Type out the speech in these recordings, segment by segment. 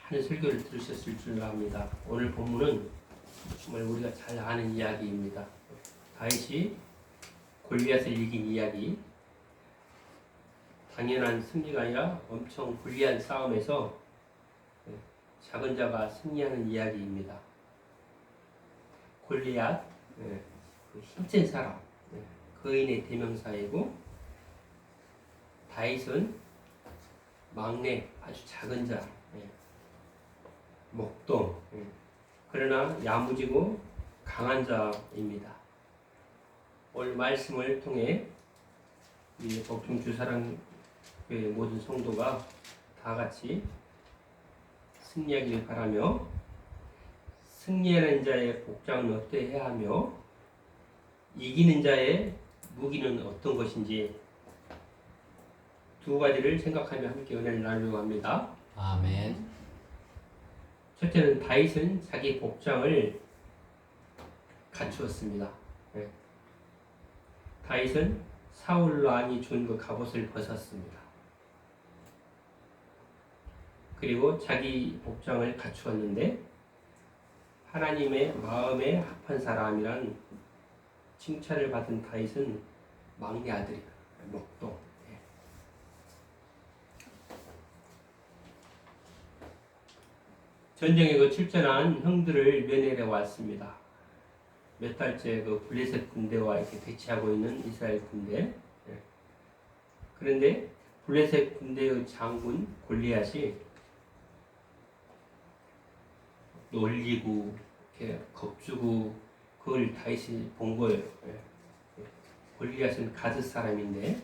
하는 설교를 들으셨을 줄 압니다. 오늘 본문은 정말 우리가 잘 아는 이야기입니다. 다윗이 골리앗을 이긴 이야기. 당연한 승리가 아니라 엄청 불리한 싸움에서 작은 자가 승리하는 이야기입니다. 골리앗, 그 힘센 사람, 거인의 대명사이고, 다윗은 막내, 아주 작은 자, 목동, 그러나 야무지고 강한 자입니다. 오늘 말씀을 통해 우리 복중 주사랑교회 모든 성도가 다 같이 승리하기를 바라며, 승리하는 자의 복장은 어떠해야 하며 이기는 자의 무기는 어떤 것인지 두 가지를 생각하며 함께 은혜를 나누려고 합니다. 아멘. 첫째는 다윗은 자기 복장을 갖추었습니다. 다윗은 사울 왕이 준 그 갑옷을 벗었습니다. 그리고 자기 복장을 갖추었는데 하나님의 마음에 합한 사람이란 칭찬을 받은 다윗은 막내 아들이에요. 목동. 전쟁에 출전한 형들을 면회해 왔습니다. 몇 달째 블레셋 군대와 이렇게 대치하고 있는 이스라엘 군대. 그런데 블레셋 군대의 장군 골리앗이 놀리고 이렇게 겁주고 그걸 다윗이 본 거예요. 골리앗은 가드 사람인데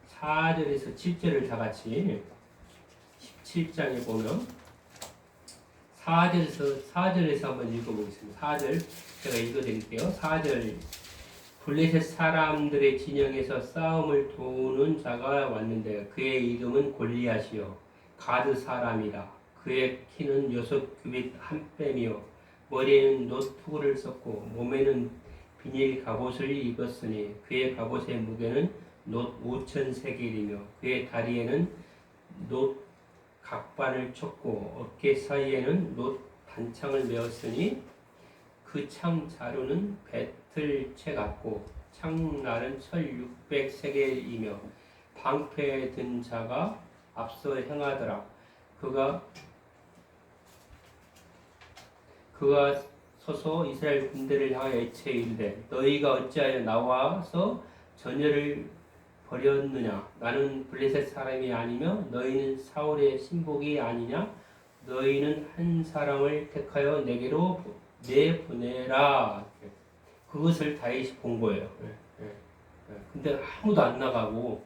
4절에서 7절을 다 같이 17장에 보면 4절에서 한번 읽어보겠습니다. 4절 제가 읽어드릴게요. 4절 블레셋 사람들의 진영에서 싸움을 도우는 자가 왔는데 그의 이름은 골리앗이요 가드 사람이라. 그의 키는 6규빗 한 뺨이요 머리에는 놋투구를 썼고 몸에는 비닐 갑옷을 입었으니 그의 갑옷의 무게는 놋 5,000세겔이며 그의 다리에는 놋 각반을 쳤고 어깨 사이에는 놋 단창을 메었으니 그 창 자루는 배틀채 같고 창날은 철 600세겔이며 방패에 든 자가 앞서 행하더라. 그가 서서 이스라엘 군대를 향하여 애체 이르되 너희가 어찌하여 나와서 전열을 버렸느냐? 나는 블레셋 사람이 아니며 너희는 사울의 신복이 아니냐? 너희는 한 사람을 택하여 내게로 내보내라. 그것을 다윗이 본 거예요. 근데 아무도 안 나가고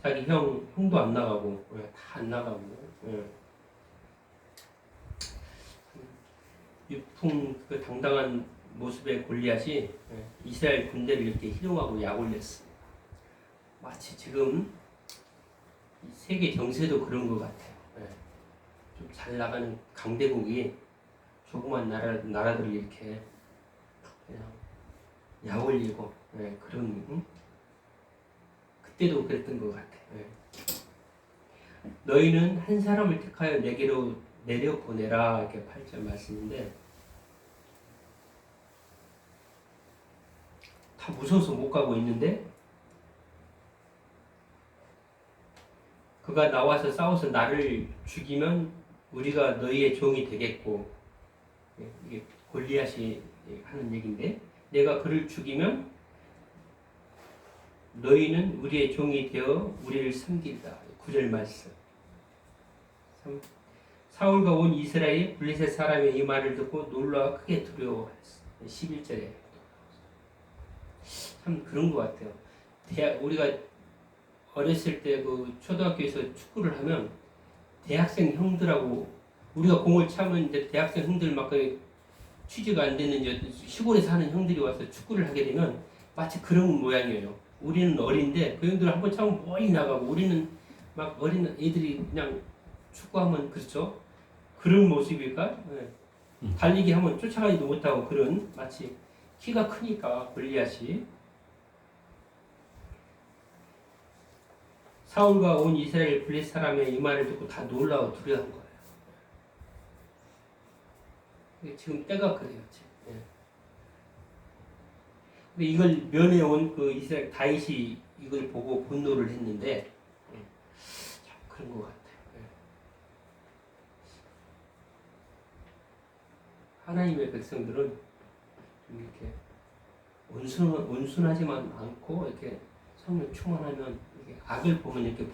자기 형도 안 나가고 다 안 나가고 유풍 그 당당한 모습의 골리앗이 이스라엘 군대를 이렇게 희롱하고 약올렸습니다. 마치 지금 세계 정세도 그런 것 같아요. 좀 잘 나가는 강대국이 조그만 나라들을 이렇게 그냥 약올리고 그런 그때도 그랬던 것 같아요. 너희는 한 사람을 택하여 내게로 내려보내라 이렇게 8절 말씀인데 다 무서워서 못 가고 있는데 그가 나와서 싸워서 나를 죽이면 우리가 너희의 종이 되겠고 이게 골리앗이 하는 얘기인데 내가 그를 죽이면 너희는 우리의 종이 되어 우리를 섬기리라. 9절 말씀. 사울과 온 이스라엘이 블레셋 사람의 이 말을 듣고 놀라워 크게 두려워했어. 11절에 참 그런 것 같아요. 우리가 어렸을 때 초등학교에서 축구를 하면 대학생 형들하고 우리가 공을 차면 이제 대학생 형들 막 취지가 안 되는 시골에서 하는 형들이 와서 축구를 하게 되면 마치 그런 모양이에요. 우리는 어린데 그 형들 한번 차면 멀리 나가고 우리는 막 어린 애들이 그냥 축구하면 그렇죠. 그런 모습일까? 달리기 하면 쫓아가지도 못하고 그런 마치 키가 크니까 골리앗이 사울과 온 이스라엘 블레셋 사람의 이 말을 듣고 다 놀라워 두려워한 거예요. 지금 때가 그래요. 예. 근데 이걸 면해온 그 이스라엘 다윗이 이걸 보고 분노를 했는데 참 그런 것 같아요. 예. 하나님의 백성들은 이렇게 온순하지만 않고 이렇게 성령 충만하면 이렇게 악을 보면 이렇게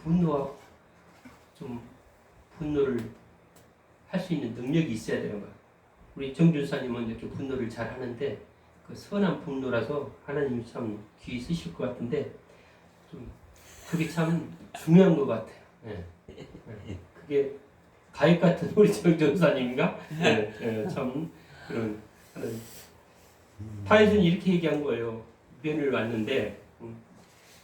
분노를 할 수 있는 능력이 있어야 되는 거예요. 우리 정준사님은 이렇게 분노를 잘 하는데 그 선한 분노라서 하나님이 참 귀히 쓰실 것 같은데 좀 그게 참 중요한 것 같아요. 예. 예. 그게 다윗 같은 우리 정준사님인가? 예. 예. 참 그런 다윗은 이렇게 얘기한 거예요. 면을 왔는데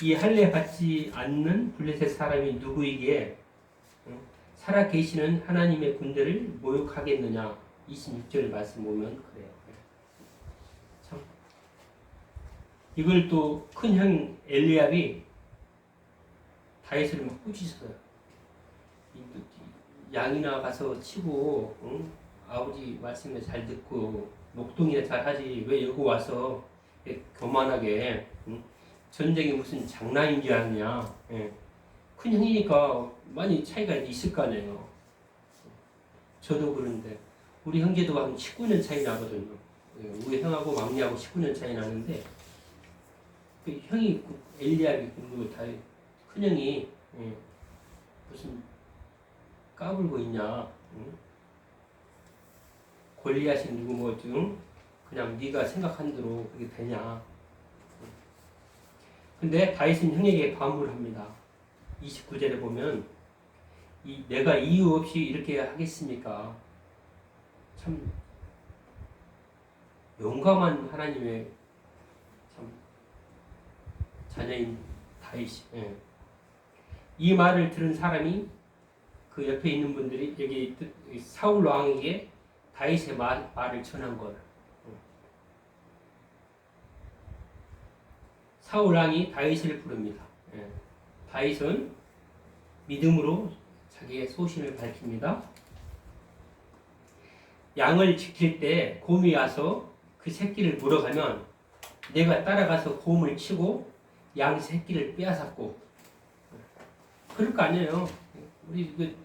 이 할례 받지 않는 블레셋 사람이 누구이기에 살아 계시는 하나님의 군대를 모욕하겠느냐. 26절 말씀 보면 그래요. 참 이걸 또 큰 형 엘리압이 다윗을 막 꾸짖어요. 양이나 가서 치고 아버지 말씀에 잘 듣고 목동이나 잘 하지 왜 여기 와서 교만하게 전쟁이 무슨 장난인 줄 아느냐. 예. 큰 형이니까 많이 차이가 있을 거 아니에요. 저도 그런데 우리 형제도 한 19년 차이 나거든요. 우리 형하고 막내하고 19년 차이 나는데 그 형이 엘리압이 큰 형이 무슨 까불고 있냐. 골리앗이 누구 뭐지? 그냥 네가 생각한 대로 그게 되냐. 근데 다윗은 형에게 반문을 합니다. 29절에 보면 내가 이유 없이 이렇게 하겠습니까? 참 용감한 하나님의 참 자녀인 다윗이. 예. 이 말을 들은 사람이 그 옆에 있는 분들이 여기 사울 왕에게 다윗의 말을 전한 거예요. 사울 왕이 다윗을 부릅니다. 예. 다윗은 믿음으로 자기의 소신을 밝힙니다. 양을 지킬 때 곰이 와서 그 새끼를 물어가면 내가 따라가서 곰을 치고 양 새끼를 빼앗았고 그럴 거 아니에요. 우리 그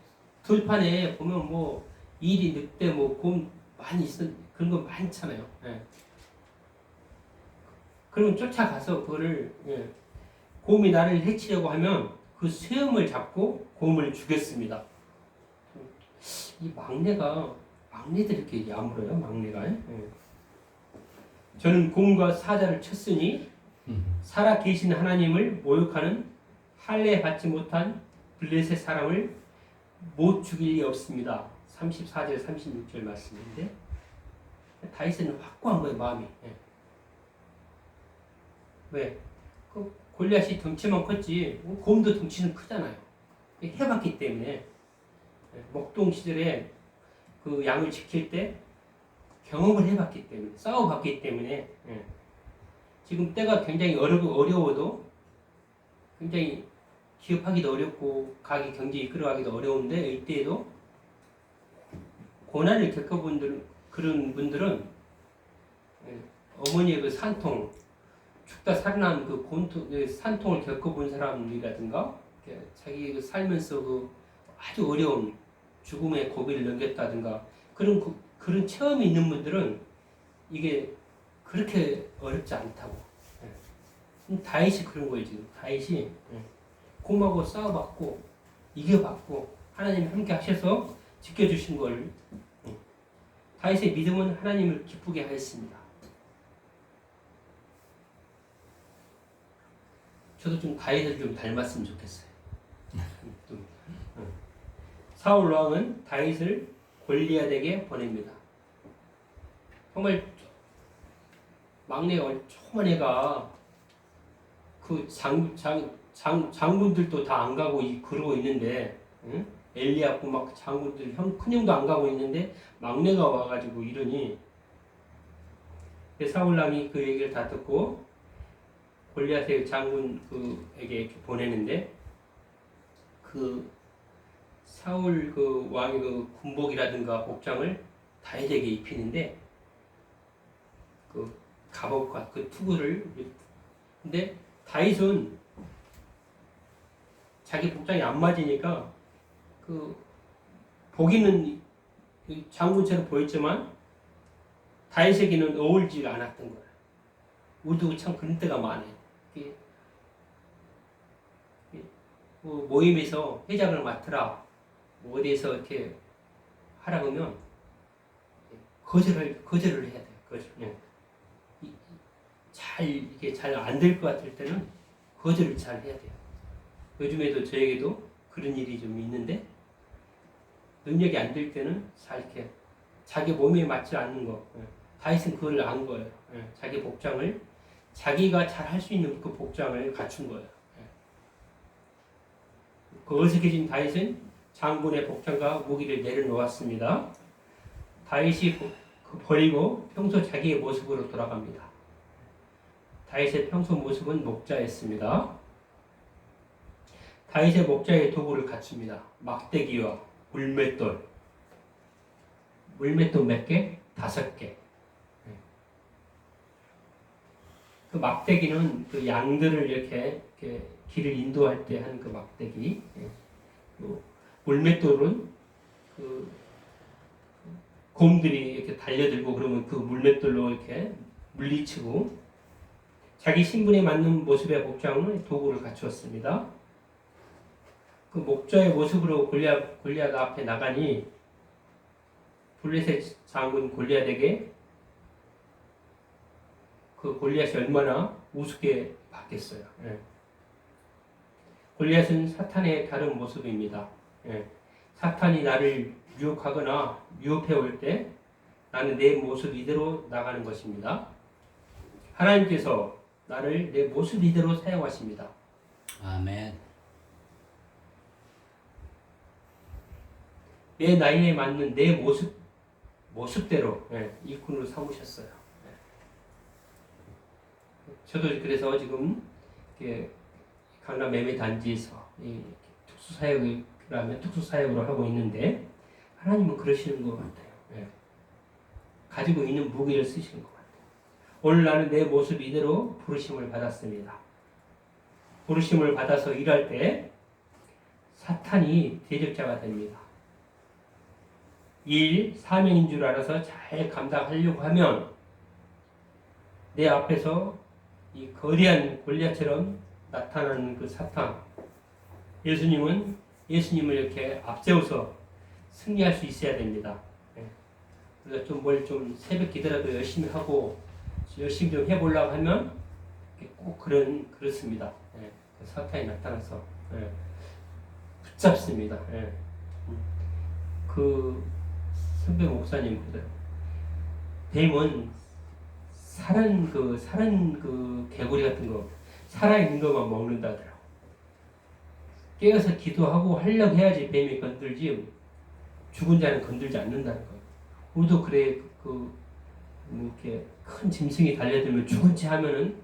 들판에 보면 뭐 일이 늑대 뭐 곰 많이 있어 그런 거 많잖아요. 예. 그러면 쫓아가서 그거를 곰이 나를 해치려고 하면 그 수염을 잡고 곰을 죽였습니다. 이 막내들이 이렇게 야물어요. 막내가. 저는 곰과 사자를 쳤으니 살아 계신 하나님을 모욕하는 할례 받지 못한 블레셋 사람을 못 죽일 리 없습니다. 34절 36절 말씀인데 다윗은 확고한 거예요. 마음이. 왜? 그 골리앗이 덩치만 컸지 곰도 덩치는 크잖아요. 해봤기 때문에 목동 시절에 그 양을 지킬 때 경험을 해봤기 때문에 싸워봤기 때문에 지금 때가 굉장히 어려워도 굉장히 기업하기도 어렵고 가게 경제 이끌어가기도 어려운데 이때에도 고난을 겪어본 그런 분들은 어머니의 그 산통 죽다 살아난 그 산통을 겪어본 사람이라든가 자기 살면서 그 아주 어려운 죽음의 고비를 넘겼다든가 그런 체험이 있는 분들은 이게 그렇게 어렵지 않다고. 다윗이 그런 거예요. 지금 다윗이 곰하고 싸워봤고 이겨봤고 하나님이 함께 하셔서 지켜주신 걸 다윗의 믿음은 하나님을 기쁘게 하였습니다. 저도 좀 다윗을 좀 닮았으면 좋겠어요. 사울 왕은 다윗을 골리앗에게 보냅니다. 정말 막내가 조그만 애가 그 장군들도 다 안 가고 그러고 있는데 엘리압고 막 장군들 큰형도 안 가고 있는데 막내가 와가지고 이러니 사울 왕이 그 얘기를 다 듣고 골리앗의 장군에게 보내는데 그 사울 그 왕의 그 군복이라든가 복장을 다윗에게 입히는데 그 갑옷과 그 투구를 근데 다윗은 자기 복장이 안 맞으니까 그 보기는 장군처럼 보였지만 다윗에게는 어울리지가 않았던 거예요. 우리도 참 그런 때가 많아요. 뭐 모임에서 회장을 맡으라, 뭐 어디에서 이렇게 하라 그러면 거절을 해야 돼요. 거절. 이게 잘 안 될 것 같을 때는 거절을 잘 해야 돼요. 요즘에도 저에게도 그런 일이 좀 있는데 능력이 안 될 때는 잘 이렇게 자기 몸에 맞지 않는 거. 다윗은 그걸 안 거예요. 자기 복장을 자기가 잘 할 수 있는 그 복장을 갖춘 거예요. 그 어색해진 다윗은 장군의 복장과 무기를 내려놓았습니다. 다윗이 버리고 평소 자기의 모습으로 돌아갑니다. 다윗의 평소 모습은 목자였습니다. 다윗의 목자의 도구를 갖춥니다. 막대기와 물맷돌. 물맷돌 몇 개? 5개. 그 막대기는 그 양들을 이렇게 길을 인도할 때 하는 그 막대기. 물맷돌은 그 곰들이 이렇게 달려들고 그러면 그 물맷돌로 이렇게 물리치고 자기 신분에 맞는 모습의 복장을 도구를 갖추었습니다. 그 목자의 모습으로 골리앗 앞에 나가니 블레셋 장군 골리앗에게 그 골리앗이 얼마나 우습게 봤겠어요. 골리앗은 사탄의 다른 모습입니다. 사탄이 나를 유혹하거나 유혹해 올 때 나는 내 모습 이대로 나가는 것입니다. 하나님께서 나를 내 모습 이대로 사용하십니다. 아멘. 내 나이에 맞는 내 모습대로 일꾼으로 삼으셨어요. 저도 그래서 지금 강남 매매 단지에서 특수사역으로 하고 있는데 하나님은 그러시는 것 같아요. 가지고 있는 무기를 쓰시는 것 같아요. 오늘 나는 내 모습 이대로 부르심을 받았습니다. 부르심을 받아서 일할 때 사탄이 대적자가 됩니다. 일, 사명인 줄 알아서 잘 감당하려고 하면 내 앞에서 이 거대한 골리앗처럼 나타나는 그 사탄, 예수님을 이렇게 앞세워서 승리할 수 있어야 됩니다. 그래서 좀 새벽 기도라도 열심히 하고 열심히 좀 해보려고 하면 꼭 그렇습니다. 그 사탄이 나타나서 붙잡습니다. 그 선배 목사님 뱀은 살은 개구리 같은 거 살아있는 것만 먹는다 하더라고. 깨어서 기도하고 하려고 해야지 뱀이 건들지 죽은 자는 건들지 않는다는 거예요. 우리도 그래 이렇게 큰 짐승이 달려들면 죽은 채 하면은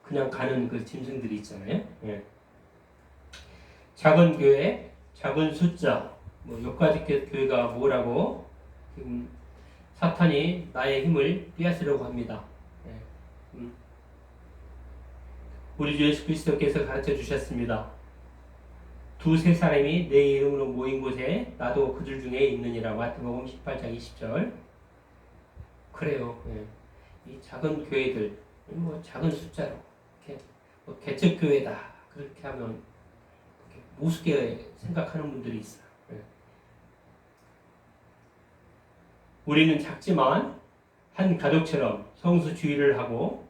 그냥 가는 그 짐승들이 있잖아요. 작은 교회, 작은 숫자, 여기까지 교회가 뭐라고 지금 사탄이 나의 힘을 빼앗으려고 합니다. 우리 주 예수 그리스도께서 가르쳐 주셨습니다. 2-3 사람이 내 이름으로 모인 곳에 나도 그들 중에 있느니라. 마태복음 18장 20절. 그래요. 이 작은 교회들, 작은 숫자로 이렇게 개척교회다 그렇게 하면 우습게 생각하는 분들이 있어요. 우리는 작지만 한 가족처럼 성수주의를 하고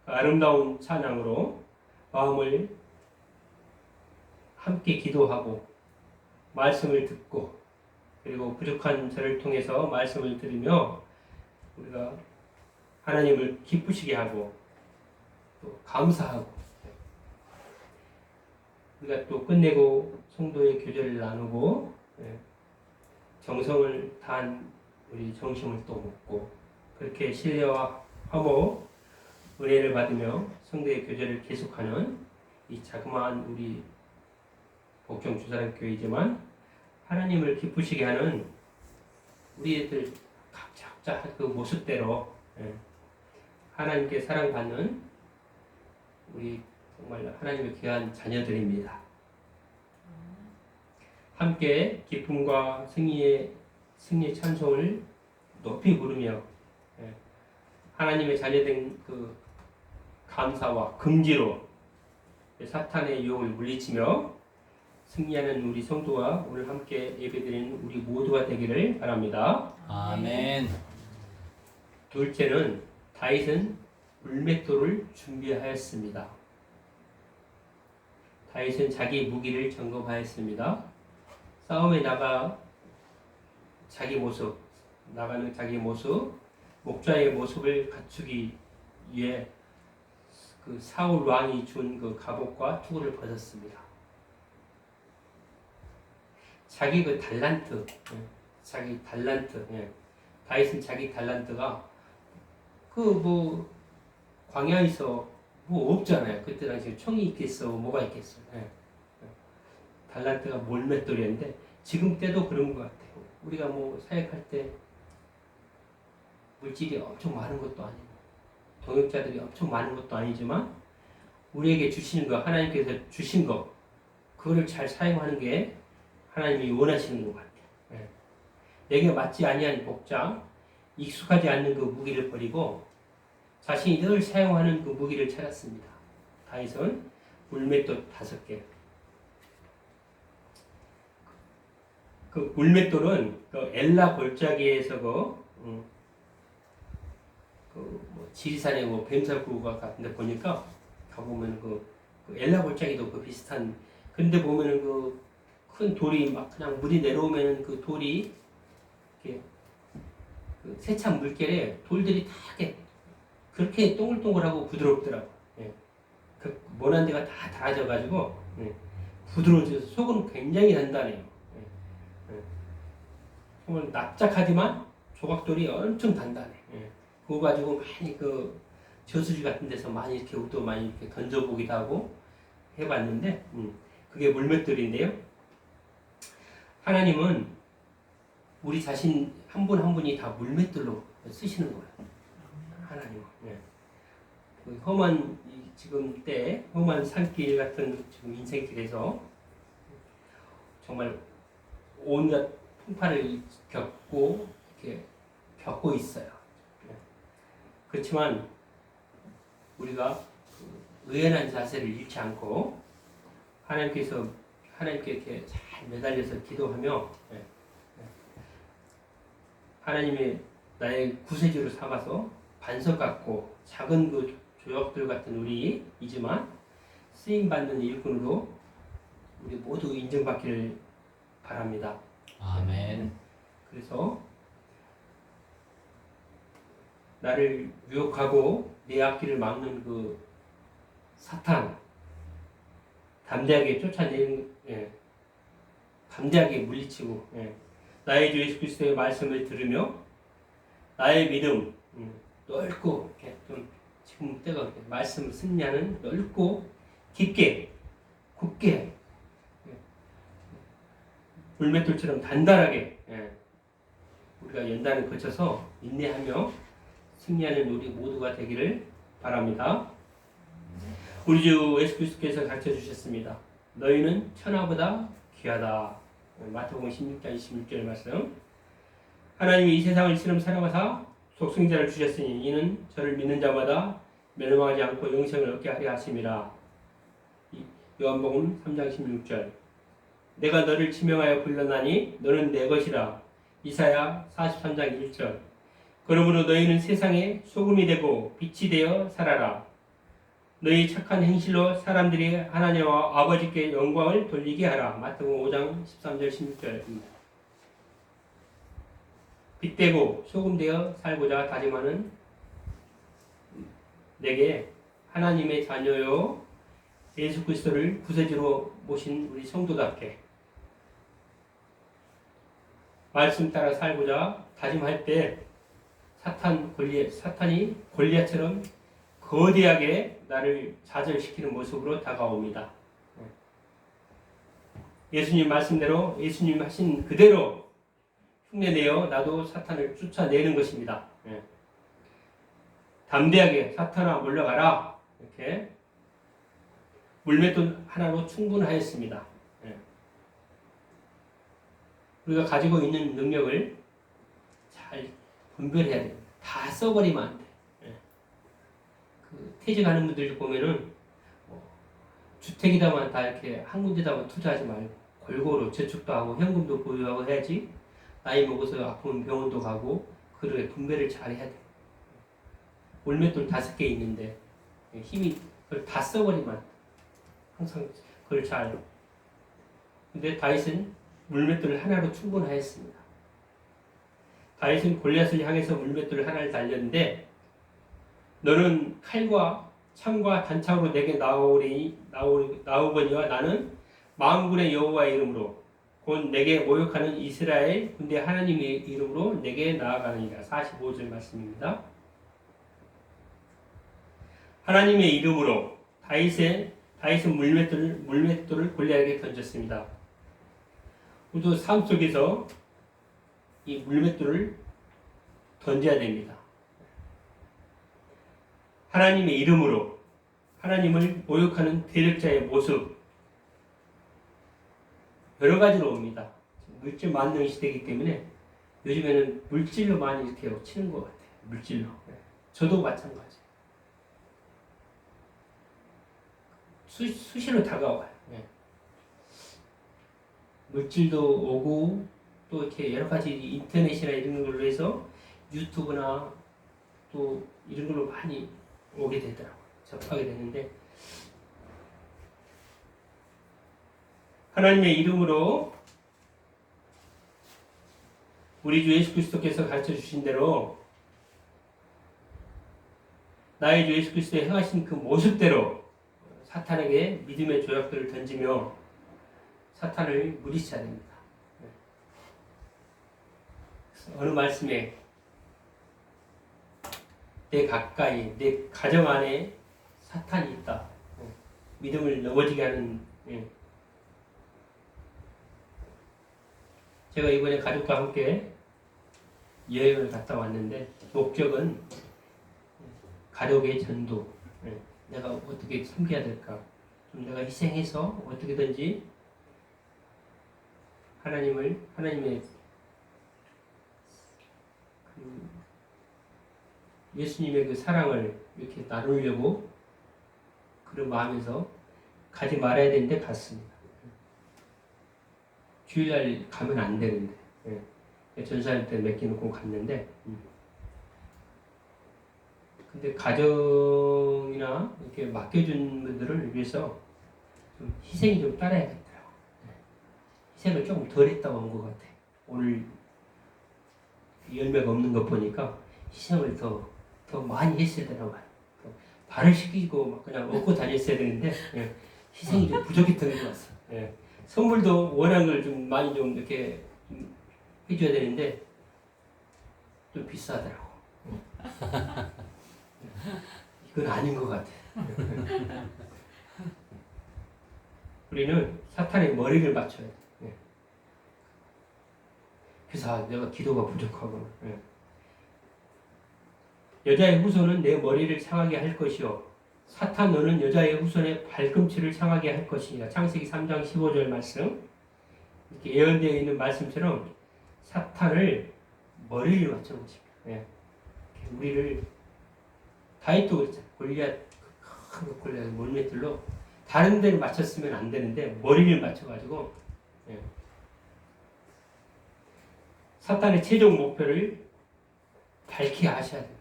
아름다운 찬양으로 마음을 함께 기도하고 말씀을 듣고 그리고 부족한 저를 통해서 말씀을 들으며 우리가 하나님을 기쁘시게 하고 또 감사하고 우리가 또 끝내고 성도의 교제를 나누고 정성을 다한 우리 정심을 또 먹고 그렇게 신뢰와 화목 은혜를 받으며 성도의 교제를 계속하는 이 자그마한 우리 복정 주사랑교회이지만 하나님을 기쁘시게 하는 우리 애들 각자 그 모습대로 하나님께 사랑받는 우리 정말 하나님의 귀한 자녀들입니다. 함께 기쁨과 승리의 찬송을 높이 부르며 하나님의 자녀된 그 감사와 긍지로 사탄의 유혹을 물리치며 승리하는 우리 성도와 오늘 함께 예배드리는 우리 모두가 되기를 바랍니다. 아멘. 둘째는 다윗은 물맷돌을 준비하였습니다. 다윗은 자기 무기를 점검하였습니다. 싸움에 나가는 자기 모습, 목자의 모습을 갖추기 위해 그 사울 왕이 준 그 갑옷과 투구를 벗었습니다. 자기 그 달란트, 다윗은 자기 달란트가 그 광야에서 없잖아요. 그때 당시에 총이 있겠어, 뭐가 있겠어. 달란트가 몰맷돌이었는데 지금 때도 그런 것 같아요. 우리가 사역할 때 물질이 엄청 많은 것도 아니고 동역자들이 엄청 많은 것도 아니지만 우리에게 주시는 거, 하나님께서 주신 거, 그거를 잘 사용하는 게 하나님이 원하시는 것 같아요. 내게 맞지 아니한 복장, 익숙하지 않는 그 무기를 버리고 자신이 늘 사용하는 그 무기를 찾았습니다. 다윗은 물맷돌 5개. 그 물맷돌은 그 엘라 골짜기에서 지리산에 뱀살구가 같은데 보니까 가보면 그 엘라 골짜기도 그 비슷한. 근데 보면은 그 큰 돌이 막 그냥 물이 내려오면은 그 돌이 이렇게 그 세찬 물결에 돌들이 다 이렇게 그렇게 동글동글하고 부드럽더라고. 그 모난 데가 다 닳아져가지고 부드러워져서 속은 굉장히 단단해요. 정말 납작하지만 조각돌이 엄청 단단해. 그거 가지고 많이 그 저수지 같은 데서 많이 이렇게 우도 많이 이렇게 던져보기도 하고 해봤는데 그게 물맷돌인데요. 하나님은 우리 자신 한 분 한 분이 다 물맷돌로 쓰시는 거예요. 하나님은. 그 험한 지금 때 험한 산길 같은 지금 인생길에서 정말 온갖 풍파를 겪고 있어요. 그렇지만 우리가 의연한 자세를 잃지 않고 하나님께 이렇게 잘 매달려서 기도하며 하나님의 나의 구세주로 삼아서 반석 같고 작은 그 조약들 같은 우리이지만 쓰임받는 일꾼으로 우리 모두 인정받기를 바랍니다. 아멘. 그래서 나를 유혹하고 내 앞길을 막는 그 사탄 담대하게 쫓아내는 담대하게 물리치고 나의 주 예수 그리스도의 말씀을 들으며 나의 믿음 넓고 이렇게 좀 지금 때가 말씀을 승리하는 넓고 깊게 곱게 물맷돌처럼 단단하게 우리가 연단을 거쳐서 인내하며 승리하는 우리 모두가 되기를 바랍니다. 우리 주 예수 그리스도께서 가르쳐 주셨습니다. 너희는 천하보다 귀하다. 마태복음 16장 26절 말씀. 하나님이 이 세상을 이처럼 사랑하사 독생자를 주셨으니 이는 저를 믿는 자마다 멸망하지 않고 영생을 얻게 하려 하심이라. 요한복음 3장 16절. 내가 너를 지명하여 불러나니 너는 내 것이라. 이사야 43장 1절. 그러므로 너희는 세상에 소금이 되고 빛이 되어 살아라. 너희 착한 행실로 사람들이 하나님과 아버지께 영광을 돌리게 하라. 마태복음 5장 13절 16절입니다. 빛되고 소금되어 살고자 다짐하는 내게 하나님의 자녀요 예수 그리스도를 구세주로 모신 우리 성도답게 말씀 따라 살고자 다짐할 때 사탄이 골리앗처럼 거대하게 나를 좌절시키는 모습으로 다가옵니다. 예수님 말씀대로 예수님 하신 그대로 흉내내어 나도 사탄을 쫓아내는 것입니다. 예. 담대하게 사탄아 물러가라 이렇게 물맷돌 하나로 충분하였습니다. 예. 우리가 가지고 있는 능력을 잘 분별해야 됩니다. 다 써버리면 안 돼. 예. 그 퇴직하는 분들 보면은 주택이다만 다 이렇게 한 군데다만 투자하지 말고 골고루 저축도 하고 현금도 보유하고 해야지 나이 먹어서 아프면 병원도 가고 그렇게 분배를 잘 해야 돼. 물맷돌 5개 있는데 힘이 그걸 다 써버리면 안 돼. 항상 그걸 잘. 근데 다윗은 물맷돌 하나로 충분하였습니다. 다윗은 골리앗을 향해서 물맷돌 하나를 달렸는데 너는 칼과 창과 단창으로 내게 나오거니와 나는 만군의 여호와의 이름으로 곧 내게 모욕하는 이스라엘 군대 하나님의 이름으로 내게 나아가느니라. 45절 말씀입니다. 하나님의 이름으로 다윗은 물맷돌을 골리앗에게 던졌습니다. 우리도 삶 속에서 이 물맷돌을 던져야 됩니다. 하나님의 이름으로 하나님을 모욕하는 대적자의 모습 여러 가지로 옵니다. 물질 만능 시대이기 때문에 요즘에는 물질로 많이 이렇게 치는 것 같아요. 물질로. 저도 마찬가지. 수시로 다가와요. 물질도 오고 또 이렇게 여러 가지 인터넷이나 이런 걸로 해서 유튜브나 또 이런 걸로 많이 오게 되더라고요. 접하게 되는데 하나님의 이름으로 우리 주 예수 그리스도께서 가르쳐 주신 대로 나의 주 예수 그리스도의 행하신 그 모습대로 사탄에게 믿음의 조약들을 던지며 사탄을 물리쳐야 됩니다. 어느 말씀에 내 가까이 내 가정 안에 사탄이 있다. 믿음을 넘어지게 하는. 제가 이번에 가족과 함께 여행을 갔다 왔는데 목적은 가족의 전도. 내가 어떻게 섬겨야 될까? 좀 내가 희생해서 어떻게든지 하나님의 예수님의 그 사랑을 이렇게 나누려고 그런 마음에서 가지 말아야 되는데 갔습니다. 주일날 가면 안 되는데 전사님 때 맡겨놓고 갔는데 근데 가정이나 이렇게 맡겨준 분들을 위해서 좀 희생이 좀 따라야겠더라고요. 희생을 조금 덜 했다고 한 것 같아. 오늘 열매가 없는 거 보니까 희생을 더 많이 했어야 되나 봐요. 발을 시키고 막 그냥 얻고 다녔어야 되는데 희생이 좀 부족했던 것 같아요. 선물도 원하는 좀 많이 좀 이렇게 좀 해줘야 되는데 좀 비싸더라고. 이건 아닌 것 같아. 우리는 사탄의 머리를 맞춰야 돼. 그래서 내가 기도가 부족하고 여자의 후손은 내 머리를 상하게 할 것이요 사탄 너는 여자의 후손의 발꿈치를 상하게 할 것이니라. 창세기 3장 15절 말씀. 이렇게 예언되어 있는 말씀처럼 사탄을 머리를 맞추는 것입니다. 우리를 다윗도 그랬잖아요. 골리앗 큰 골리앗 물맷돌로 다른 데를 맞췄으면 안 되는데 머리를 맞춰가지고 사탄의 최종 목표를 밝히 아셔야 돼요.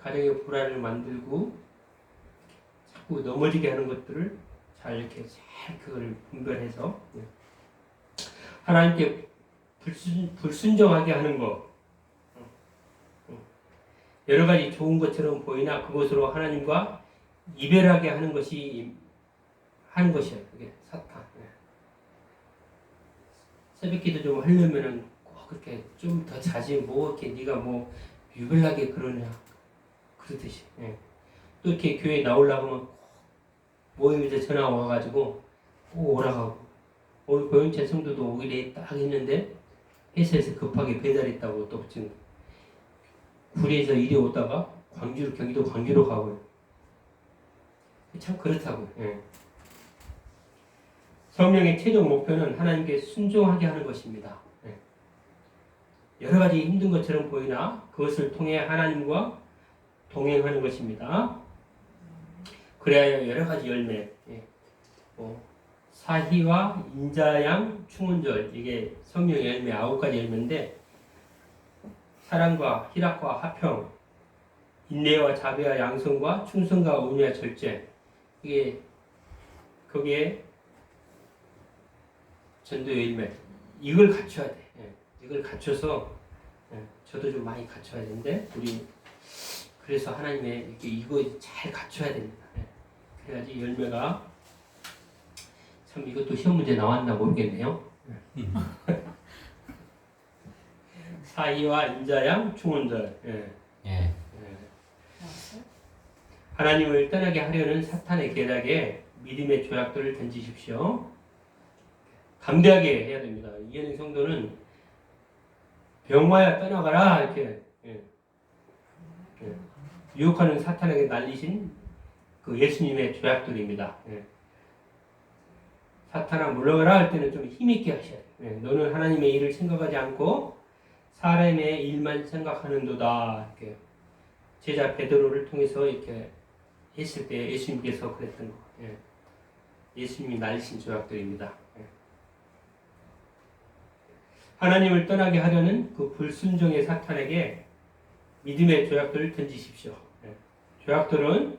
가정의 불화를 만들고 자꾸 넘어지게 하는 것들을 잘 이렇게 잘 그걸 분별해서 하나님께 불순종하게 하는 것. 여러 가지 좋은 것처럼 보이나 그것으로 하나님과 이별하게 하는 것이에요. 그게 사탄. 새벽기도 좀 하려면은 꼭 그렇게 좀 더 자지 뭐 이렇게 네가 뭐 유별나게 그러냐 그러듯이. 또 이렇게 교회 나오려고 하면 모임에서 전화 와가지고 꼭 오라가고 오늘 고영찬 성도도 오기로 딱 했는데 회사에서 급하게 배달했다고 또 지금 구리에서 이리 오다가 광주로 경기도 광주로 가고요. 참 그렇다고. 예. 성령의 최종 목표는 하나님께 순종하게 하는 것입니다. 예. 여러 가지 힘든 것처럼 보이나 그것을 통해 하나님과 동행하는 것입니다. 그래야 여러 가지 열매, 예. 사희와 인자양 충원절, 이게 성령의 열매 9가지 열매인데 사랑과 희락과 화평, 인내와 자비와 양성과 충성과 온유와 절제, 이게 거기에 전도의 열매, 이걸 갖춰야 돼. 예. 이걸 갖춰서 저도 좀 많이 갖춰야 되는데 우리 그래서 하나님의 이렇게 이거 잘 갖춰야 됩니다. 예. 그래야지 열매가 참 이것도 시험 문제 나왔나 모르겠네요. 사이와 인자양 충원절. 예. 예. 하나님을 떠나게 하려는 사탄의 계략에 믿음의 조약돌을 던지십시오. 담대하게 해야 됩니다. 이현영 성도는 병마야 떠나가라 이렇게 유혹하는 사탄에게 날리신 그 예수님의 조약돌입니다. 사탄아 물러가라 할 때는 좀 힘있게 하셔야 돼요. 너는 하나님의 일을 생각하지 않고 사람의 일만 생각하는도다. 이렇게 제자 베드로를 통해서 이렇게 했을 때 예수님께서 그랬던 거. 예수님이 날리신 조약돌입니다. 하나님을 떠나게 하려는 그 불순종의 사탄에게 믿음의 조약돌을 던지십시오. 조약돌은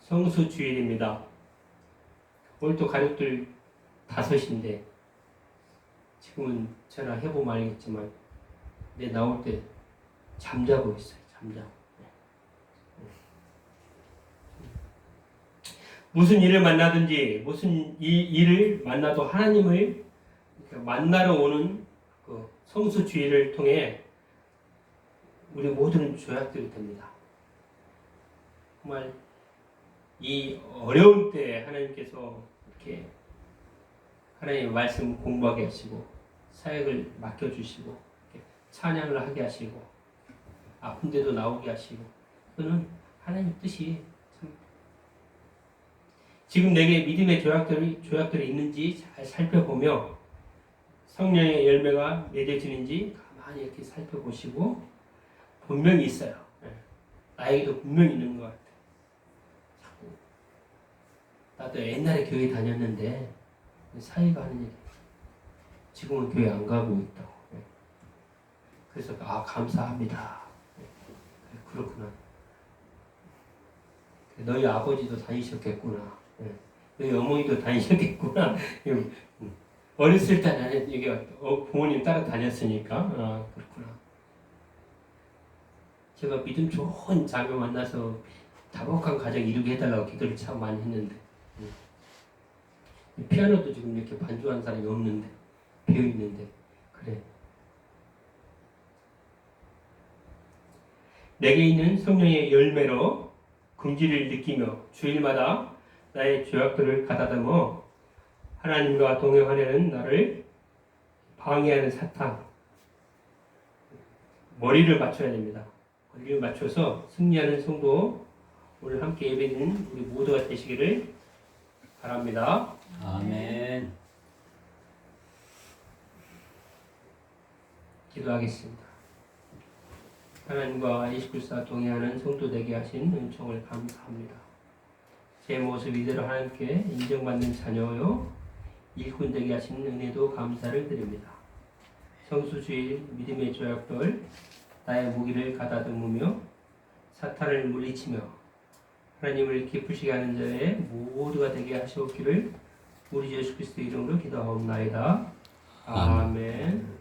성수주일입니다. 오늘 또 가족들 5인데 지금은 전화 해보면 알겠지만 내 나올 때 잠자고 있어요. 잠자고. 무슨 일을 만나든지 무슨 일을 만나도 하나님을 만나러 오는 그 성수주의를 통해 우리 모두는 조약들이 됩니다. 정말 이 어려운 때 하나님께서 이렇게 하나님의 말씀 공부하게 하시고 사역을 맡겨주시고 찬양을 하게 하시고 아픈 데도 나오게 하시고 그거는 하나님 뜻이 참 지금 내게 믿음의 조약들이 있는지 잘 살펴보며 성령의 열매가 맺어지는지 가만히 이렇게 살펴보시고 분명히 있어요. 나에게도 분명히 있는 것 같아요. 나도 옛날에 교회 다녔는데 사이가 하는 얘기 지금은 교회 안 가고 있다고. 그래서 감사합니다. 그렇구나. 너희 아버지도 다니셨겠구나. 너희 어머니도 다니셨겠구나. 어렸을 때 나는 여기 부모님 따라 다녔으니까 그렇구나. 제가 믿음 좋은 자매 만나서 다복한 가정 이루게 해달라고 기도를 참 많이 했는데 피아노도 지금 이렇게 반주하는 사람이 없는데 비어있는데 그래. 내게 있는 성령의 열매로 긍지를 느끼며 주일마다 나의 죄악들을 가다듬어 하나님과 동행하려는 나를 방해하는 사탄 머리를 맞춰야 됩니다. 머리를 맞춰서 승리하는 성도 오늘 함께 예배드리는 우리 모두가 되시기를 바랍니다. 아멘. 기도하겠습니다. 하나님과 예수 그리스도와 동행하는 성도 되게 하신 은총을 감사합니다. 제 모습 이대로 하나님께 인정받는 자녀요 일꾼 되게 하신 은혜도 감사를 드립니다. 성수주의 믿음의 조약돌 나의 무기를 가다듬으며 사탄을 물리치며 하나님을 기쁘시게 하는 자의 모두가 되게 하시옵기를 우리 예수 그리스도 이름으로 기도하옵나이다. 아멘.